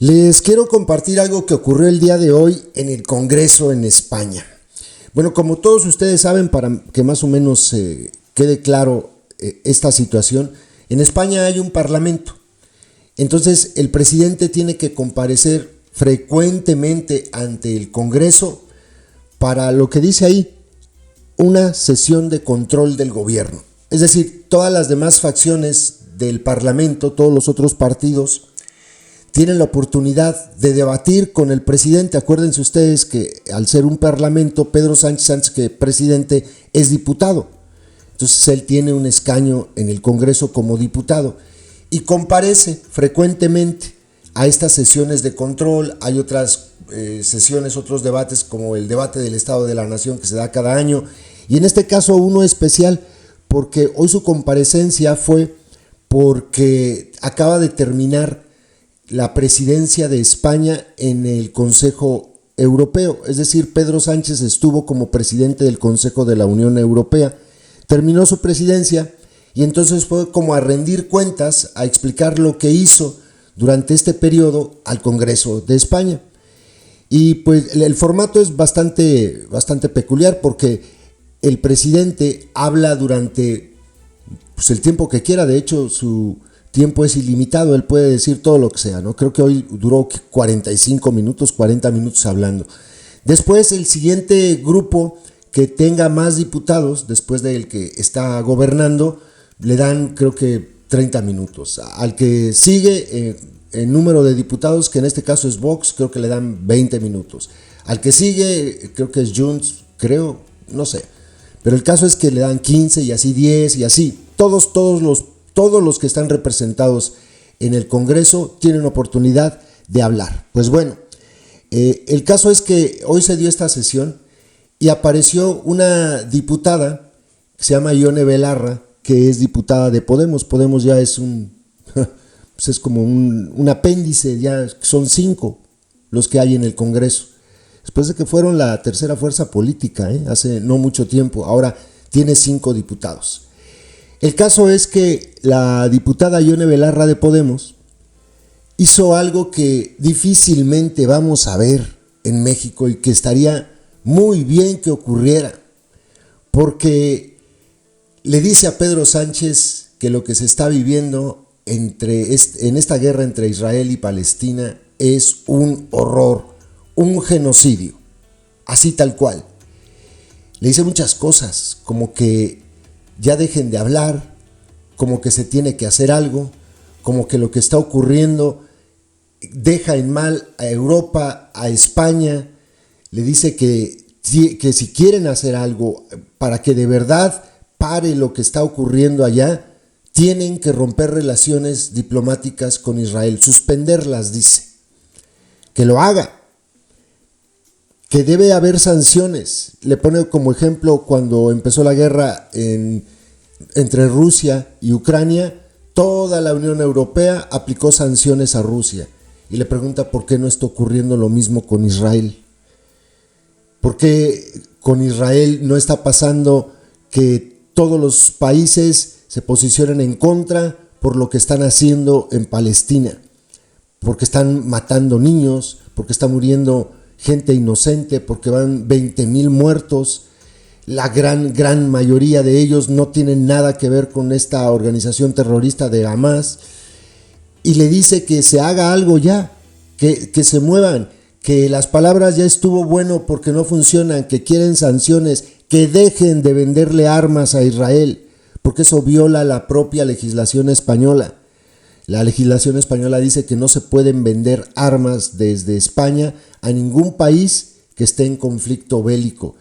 Les quiero compartir algo que ocurrió el día de hoy en el Congreso en España. Bueno, como todos ustedes saben, para que más o menos quede claro esta situación, en España hay un parlamento. Entonces, el presidente tiene que comparecer frecuentemente ante el Congreso para lo que dice ahí, una sesión de control del gobierno. Es decir, todas las demás facciones del parlamento, todos los otros partidos, tienen la oportunidad de debatir con el presidente. Acuérdense ustedes que al ser un parlamento, Pedro Sánchez, que presidente, es diputado. Entonces él tiene un escaño en el Congreso como diputado y comparece frecuentemente a estas sesiones de control. Hay otras sesiones, otros debates, como el debate del Estado de la Nación que se da cada año, y en este caso uno especial porque hoy su comparecencia fue porque acaba de terminar la presidencia de España en el Consejo Europeo. Es decir, Pedro Sánchez estuvo como presidente del Consejo de la Unión Europea, terminó su presidencia y entonces fue como a rendir cuentas, a explicar lo que hizo durante este periodo al Congreso de España. Y pues el formato es bastante peculiar porque el presidente habla durante el tiempo que quiera. De hecho, su tiempo es ilimitado, él puede decir todo lo que sea, ¿no? Creo que hoy duró 45 minutos, 40 minutos hablando. Después, el siguiente grupo que tenga más diputados, después del que está gobernando, le dan, creo que 30 minutos. Al que sigue, el número de diputados, que en este caso es Vox, creo que le dan 20 minutos. Al que sigue, creo que es Junts, no sé. Pero el caso es que le dan 15 y así 10 y así. Todos los que están representados en el Congreso tienen oportunidad de hablar. Pues bueno, el caso es que hoy se dio esta sesión y apareció una diputada que se llama Ione Belarra, que es diputada de Podemos. Podemos ya es pues es como un apéndice, ya son 5 los que hay en el Congreso. Después de que fueron la tercera fuerza política, hace no mucho tiempo, ahora tiene 5 diputados. El caso es que la diputada Ione Belarra de Podemos hizo algo que difícilmente vamos a ver en México y que estaría muy bien que ocurriera, porque le dice a Pedro Sánchez que lo que se está viviendo en esta guerra entre Israel y Palestina es un horror, un genocidio, así tal cual. Le dice muchas cosas, como que ya dejen de hablar, como que se tiene que hacer algo, como que lo que está ocurriendo deja en mal a Europa, a España. Le dice que si quieren hacer algo para que de verdad pare lo que está ocurriendo allá, tienen que romper relaciones diplomáticas con Israel, suspenderlas, dice. Que lo haga. Que debe haber sanciones. Le pone como ejemplo cuando empezó la guerra entre Rusia y Ucrania, toda la Unión Europea aplicó sanciones a Rusia. Y le pregunta por qué no está ocurriendo lo mismo con Israel. ¿Por qué con Israel no está pasando que todos los países se posicionan en contra por lo que están haciendo en Palestina? Porque están matando niños, porque está muriendo gente inocente, porque van 20,000 muertos. La gran mayoría de ellos no tienen nada que ver con esta organización terrorista de Hamas. Y le dice que se haga algo ya, que se muevan, que las palabras ya estuvo bueno porque no funcionan, que quieren sanciones, que dejen de venderle armas a Israel, porque eso viola la propia legislación española. La legislación española dice que no se pueden vender armas desde España a ningún país que esté en conflicto bélico,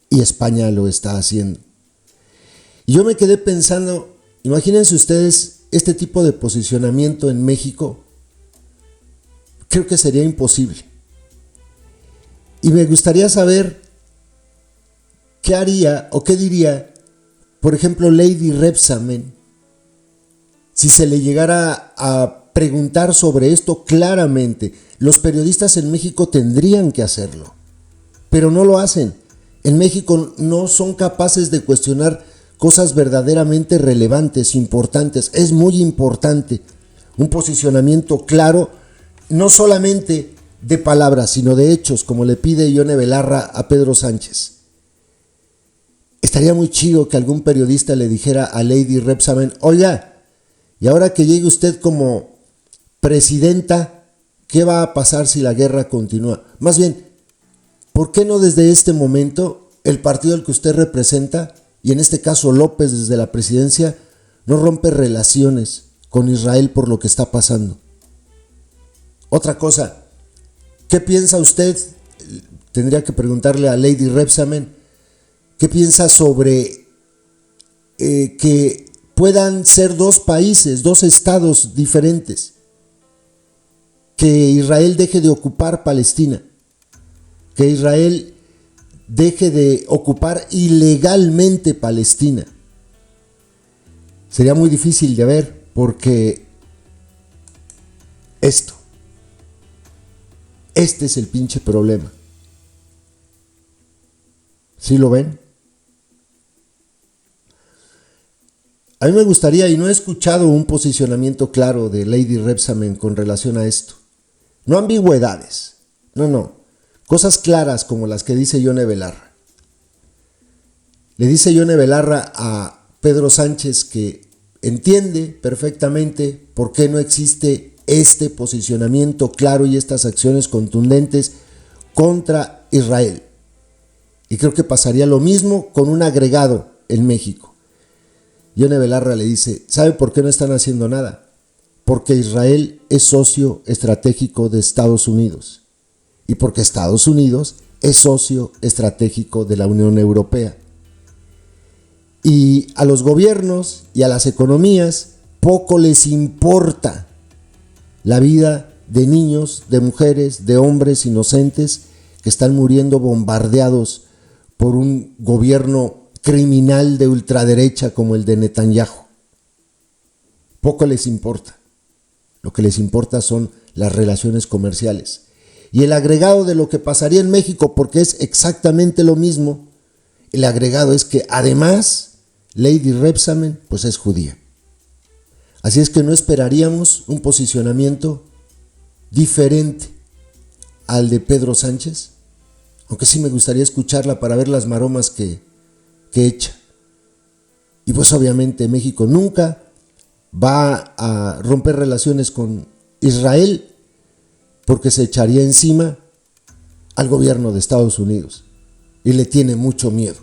y España lo está haciendo. Y yo me quedé pensando, imagínense ustedes este tipo de posicionamiento en México. Creo que sería imposible. Y me gustaría saber qué haría o qué diría, por ejemplo, Lady Rebsamen, si se le llegara a preguntar sobre esto claramente. Los periodistas en México tendrían que hacerlo, pero no lo hacen. En México no son capaces de cuestionar cosas verdaderamente relevantes, importantes. Es muy importante un posicionamiento claro no solamente de palabras, sino de hechos, como le pide Ione Belarra a Pedro Sánchez. Estaría muy chido que algún periodista le dijera a Lady Rebsamen: oiga, y ahora que llegue usted como presidenta, ¿qué va a pasar si la guerra continúa? Más bien, ¿por qué no desde este momento el partido al que usted representa, y en este caso López desde la presidencia, no rompe relaciones con Israel por lo que está pasando? Otra cosa, ¿qué piensa usted? Tendría que preguntarle a Lady Rebsamen, ¿qué piensa sobre que puedan ser dos países, dos estados diferentes? Que Israel deje de ocupar Palestina, que Israel deje de ocupar ilegalmente Palestina. Sería muy difícil de ver, porque este es el pinche problema. ¿Sí lo ven? A mí me gustaría, y no he escuchado un posicionamiento claro de Lady Rebsamen con relación a esto. No ambigüedades, no. Cosas claras como las que dice Ione Belarra. Le dice Ione Belarra a Pedro Sánchez que entiende perfectamente por qué no existe este posicionamiento claro y estas acciones contundentes contra Israel. Y creo que pasaría lo mismo con un agregado en México. Ione Belarra le dice: ¿sabe por qué no están haciendo nada? Porque Israel es socio estratégico de Estados Unidos, y porque Estados Unidos es socio estratégico de la Unión Europea. Y a los gobiernos y a las economías poco les importa la vida de niños, de mujeres, de hombres inocentes que están muriendo bombardeados por un gobierno criminal de ultraderecha como el de Netanyahu. Poco les importa. Lo que les importa son las relaciones comerciales. Y el agregado de lo que pasaría en México, porque es exactamente lo mismo, el agregado es que además Lady Rebsamen pues es judía. Así es que no esperaríamos un posicionamiento diferente al de Pedro Sánchez, aunque sí me gustaría escucharla para ver las maromas que echa. Y pues obviamente México nunca va a romper relaciones con Israel, porque se echaría encima al gobierno de Estados Unidos y le tiene mucho miedo.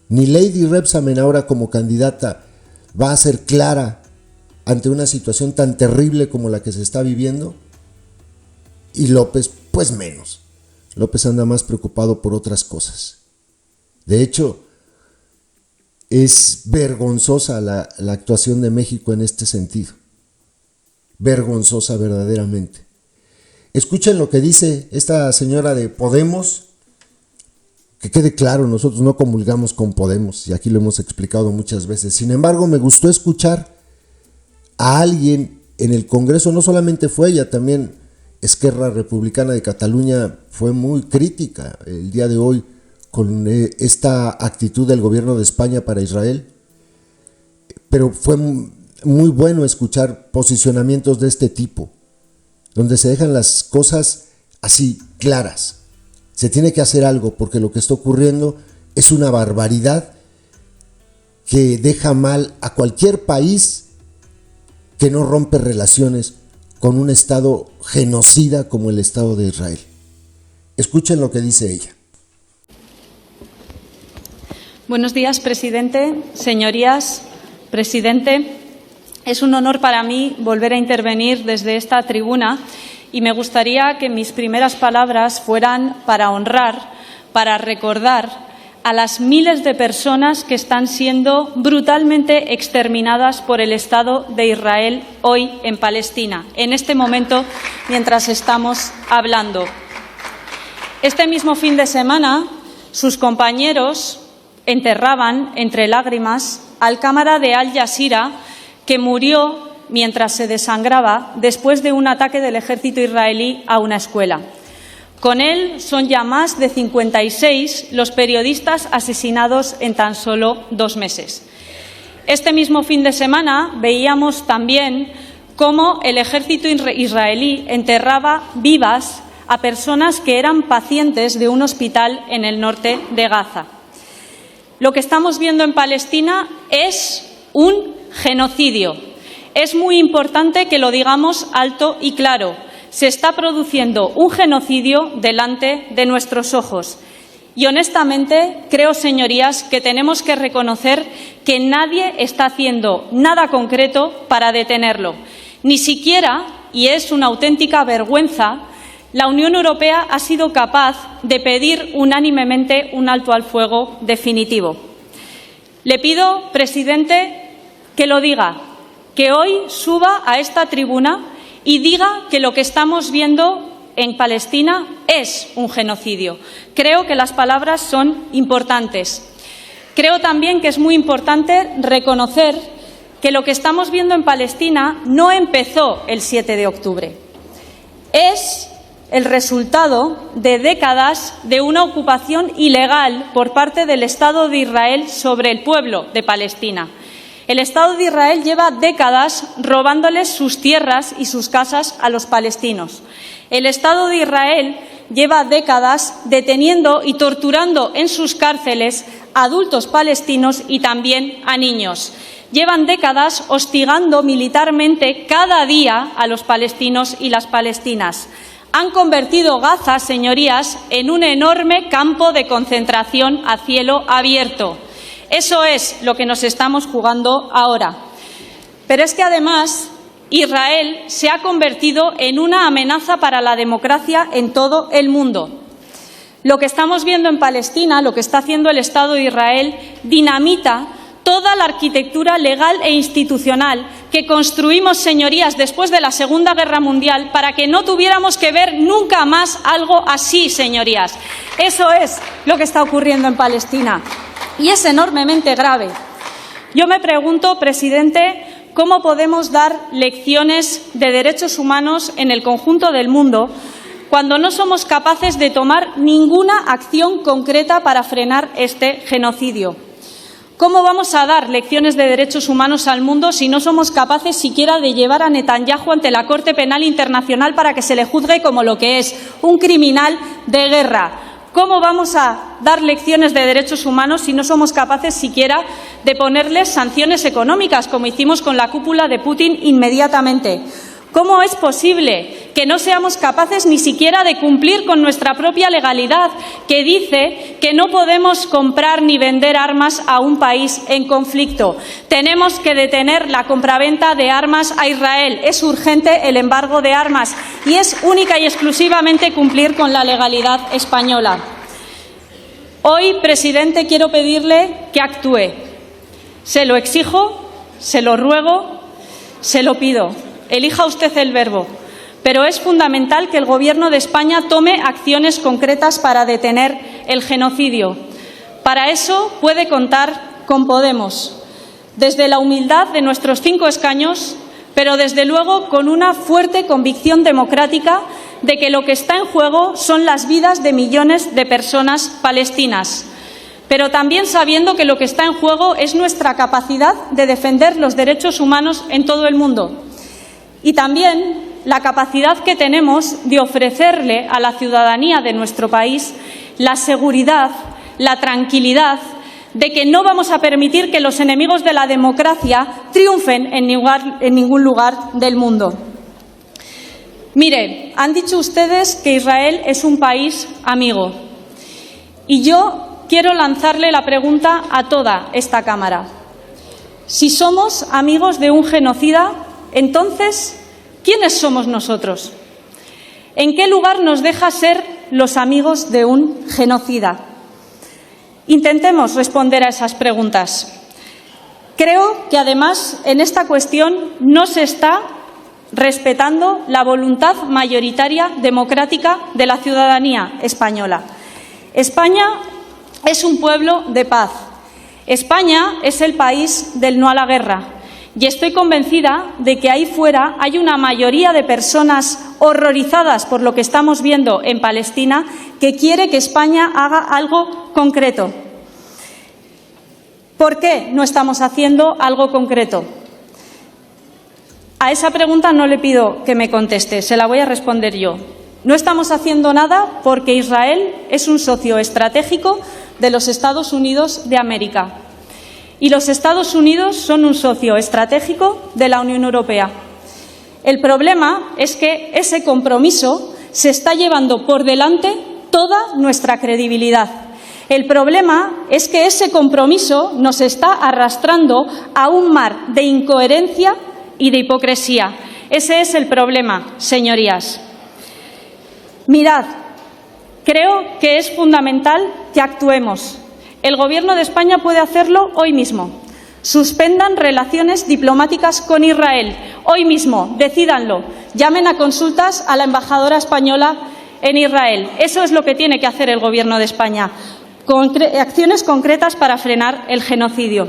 Ni Lady Rebsamen ahora como candidata va a ser clara ante una situación tan terrible como la que se está viviendo, y López pues menos. López anda más preocupado por otras cosas. De hecho, es vergonzosa la actuación de México en este sentido. Vergonzosa verdaderamente. Escuchen lo que dice esta señora de Podemos. Que quede claro, nosotros no comulgamos con Podemos, y aquí lo hemos explicado muchas veces. Sin embargo, me gustó escuchar a alguien en el Congreso. No solamente fue ella, también Esquerra Republicana de Cataluña fue muy crítica el día de hoy con esta actitud del gobierno de España para Israel. Pero fue muy bueno escuchar posicionamientos de este tipo, donde se dejan las cosas así claras. Se tiene que hacer algo, porque lo que está ocurriendo es una barbaridad que deja mal a cualquier país que no rompe relaciones con un estado genocida como el Estado de Israel. Escuchen lo que dice ella. Buenos días, presidente. Señorías, presidente, es un honor para mí volver a intervenir desde esta tribuna, y me gustaría que mis primeras palabras fueran para honrar, para recordar a las miles de personas que están siendo brutalmente exterminadas por el Estado de Israel hoy en Palestina, en este momento, mientras estamos hablando. Este mismo fin de semana, sus compañeros enterraban entre lágrimas al cámara de Al Jazeera, que murió mientras se desangraba después de un ataque del ejército israelí a una escuela. Con él son ya más de 56 los periodistas asesinados en tan solo 2 meses. Este mismo fin de semana veíamos también cómo el ejército israelí enterraba vivas a personas que eran pacientes de un hospital en el norte de Gaza. Lo que estamos viendo en Palestina es un genocidio. Es muy importante que lo digamos alto y claro. Se está produciendo un genocidio delante de nuestros ojos. Y honestamente creo, señorías, que tenemos que reconocer que nadie está haciendo nada concreto para detenerlo. Ni siquiera, y es una auténtica vergüenza, la Unión Europea ha sido capaz de pedir unánimemente un alto al fuego definitivo. Le pido, presidente, que lo diga, que hoy suba a esta tribuna y diga que lo que estamos viendo en Palestina es un genocidio. Creo que las palabras son importantes. Creo también que es muy importante reconocer que lo que estamos viendo en Palestina no empezó el 7 de octubre. Es el resultado de décadas de una ocupación ilegal por parte del Estado de Israel sobre el pueblo de Palestina. El Estado de Israel lleva décadas robándoles sus tierras y sus casas a los palestinos. El Estado de Israel lleva décadas deteniendo y torturando en sus cárceles a adultos palestinos y también a niños. Llevan décadas hostigando militarmente cada día a los palestinos y las palestinas. Han convertido Gaza, señorías, en un enorme campo de concentración a cielo abierto. Eso es lo que nos estamos jugando ahora. Pero es que además Israel se ha convertido en una amenaza para la democracia en todo el mundo. Lo que estamos viendo en Palestina, lo que está haciendo el Estado de Israel, dinamita toda la arquitectura legal e institucional que construimos, señorías, después de la Segunda Guerra Mundial para que no tuviéramos que ver nunca más algo así, señorías. Eso es lo que está ocurriendo en Palestina y es enormemente grave. Yo me pregunto, presidente, ¿cómo podemos dar lecciones de derechos humanos en el conjunto del mundo cuando no somos capaces de tomar ninguna acción concreta para frenar este genocidio? ¿Cómo vamos a dar lecciones de derechos humanos al mundo si no somos capaces siquiera de llevar a Netanyahu ante la Corte Penal Internacional para que se le juzgue como lo que es, un criminal de guerra? ¿Cómo vamos a dar lecciones de derechos humanos si no somos capaces siquiera de ponerles sanciones económicas, como hicimos con la cúpula de Putin inmediatamente? ¿Cómo es posible que no seamos capaces ni siquiera de cumplir con nuestra propia legalidad, que dice que no podemos comprar ni vender armas a un país en conflicto? Tenemos que detener la compraventa de armas a Israel. Es urgente el embargo de armas y es única y exclusivamente cumplir con la legalidad española. Hoy, presidente, quiero pedirle que actúe. Se lo exijo, se lo ruego, se lo pido. Elija usted el verbo, pero es fundamental que el Gobierno de España tome acciones concretas para detener el genocidio. Para eso puede contar con Podemos, desde la humildad de nuestros 5 escaños, pero desde luego con una fuerte convicción democrática de que lo que está en juego son las vidas de millones de personas palestinas, pero también sabiendo que lo que está en juego es nuestra capacidad de defender los derechos humanos en todo el mundo. Y también la capacidad que tenemos de ofrecerle a la ciudadanía de nuestro país la seguridad, la tranquilidad de que no vamos a permitir que los enemigos de la democracia triunfen en ningún lugar del mundo. Mire, han dicho ustedes que Israel es un país amigo. Y yo quiero lanzarle la pregunta a toda esta Cámara. Si somos amigos de un genocida, entonces, ¿quiénes somos nosotros? ¿En qué lugar nos deja ser los amigos de un genocida? Intentemos responder a esas preguntas. Creo que, además, en esta cuestión no se está respetando la voluntad mayoritaria democrática de la ciudadanía española. España es un pueblo de paz. España es el país del no a la guerra. Y estoy convencida de que ahí fuera hay una mayoría de personas horrorizadas por lo que estamos viendo en Palestina que quiere que España haga algo concreto. ¿Por qué no estamos haciendo algo concreto? A esa pregunta no le pido que me conteste, se la voy a responder yo. No estamos haciendo nada porque Israel es un socio estratégico de los Estados Unidos de América. Y los Estados Unidos son un socio estratégico de la Unión Europea. El problema es que ese compromiso se está llevando por delante toda nuestra credibilidad. El problema es que ese compromiso nos está arrastrando a un mar de incoherencia y de hipocresía. Ese es el problema, señorías. Mirad, creo que es fundamental que actuemos. El Gobierno de España puede hacerlo hoy mismo. Suspendan relaciones diplomáticas con Israel. Hoy mismo, decídanlo. Llamen a consultas a la embajadora española en Israel. Eso es lo que tiene que hacer el Gobierno de España. Acciones concretas para frenar el genocidio.